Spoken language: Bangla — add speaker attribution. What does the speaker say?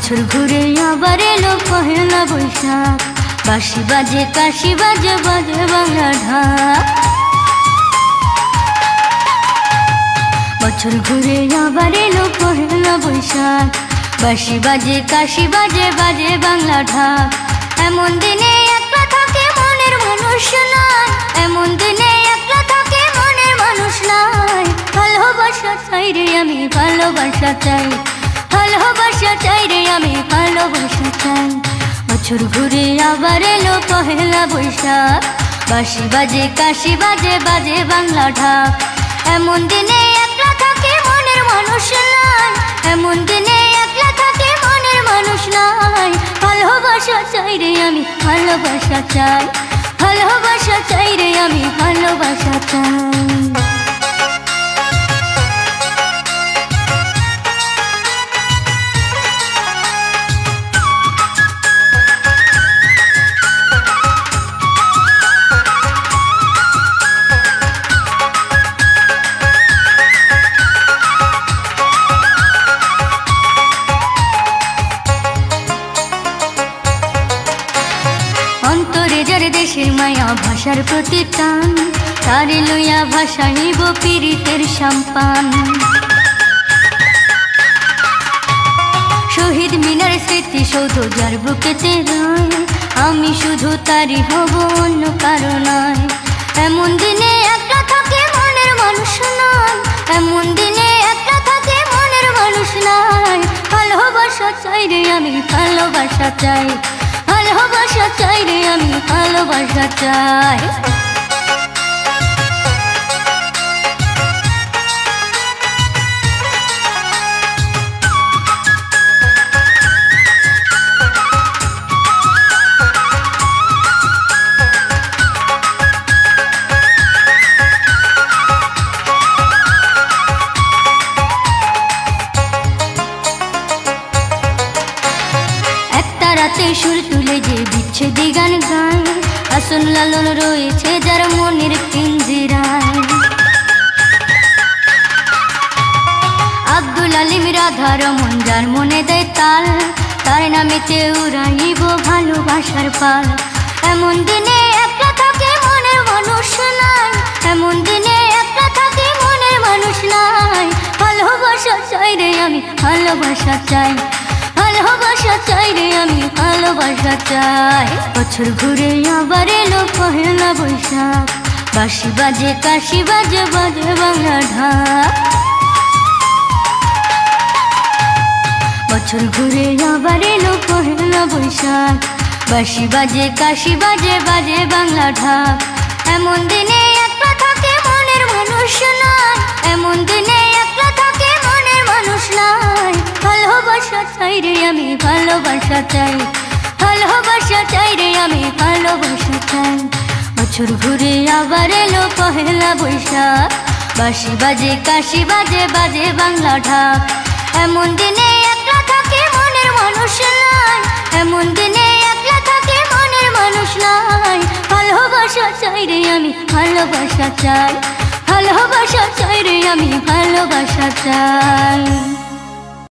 Speaker 1: বছর ঘুরে আবার এলো পহেলা বৈশাখ, বাঁশি বাজে কাশি বাজে বাজে বাংলা ঢাক। বছর ঘুরে আবার এলো পহেলা বৈশাখ, বাঁশি বাজে কাশি বাজে বাজে বাংলা ঢাক। এমন দিনে একলা থাকে মনের মানুষ নাই, এমন দিনে একলা থাকে মনের মানুষ নাই। ভালোবাসা চাই রে আমি ভালোবাসা চাই, ভালোবাসা চাই রে আমি ভালোবাসা চাই। বছর ঘুরে আবার এলো পহেলা বৈশাখ, বাঁশি বাজে কাশি বাজে বাজে বাংলা ঢাক। এমন দিনে একলা থাকে মনের মানুষ নাই, এমন দিনে একলা থাকে মনের মানুষ নাই। ভালোবাসা চাই রে আমি ভালোবাসা চাই, ভালোবাসা চাই রে আমি ভালোবাসা চাই। অন্তরে যার দেশের মায়া ভাষার প্রতি টান, তারে লইয়া ভাষাইব পীড়িতের সম্পান। শহীদ মিনার স্মৃতি সৌধ যার বুকেতে রয়, আমি শুধু তারই হব অন্য কারো নয়। এমন দিনে একলা থাকে মনের মানুষ নাই, এমন দিনে একলা থাকে মনের মানুষ নাই। ভালোবাসা চাই রে আমি ভালোবাসা চাই, ভালোবাসা চাই রে আমি ভালোবাসা চাই। রাতে সুর তুলে যে বিচ্ছেদে গান গায়, আসন লালন রয়েছে যার মনের পিঞ্জিরায়। আব্দুল আলিম রাধা রমন যার মনে দেয় তাল, তার নামেতে উড়াইব ভালোবাসার পাল। এমন দিনে একলা থাকে মনের মানুষ নাই, এমন দিনে একলা থাকে মনের মানুষ নাই। ভালোবাসা চাই রে আমি ভালোবাসা চাই, ভালোবাসা চাই রে আমি ভালোবাসা চাই। বছর ঘুরে আবার এলো পহেলা বৈশাখ, বাঁশি বাজে কাশি বাজে বাজে বাংলা ঢাক। বছর ঘুরে আবার এলো পহেলা বৈশাখ, বাঁশি বাজে কাশি বাজে বাজে বাংলা ঢাক। এমন দিনে একলা থাকে মনের মানুষ নাই, এমন দিনে একলা থাকে মনের মানুষ নাই। ভালোবাসা চাই রে আমি ভালোবাসা চাই, ভালোবাসা চাই রে আমি ভালোবাসা চাই। বছর ঘুরে আবার এলো পহেলা বৈশাখ, বাঁশি বাজে কাশি বাজে বাজে বাংলা ঢাক। এমন দিনে একলা থাকে মনের মানুষ নাই, এমন দিনে একলা থাকে মনের মানুষ নাই। ভালোবাসা চাই রে আমি ভালোবাসা চাই, ভালোবাসা চাই রে আমি ভালোবাসা চাই।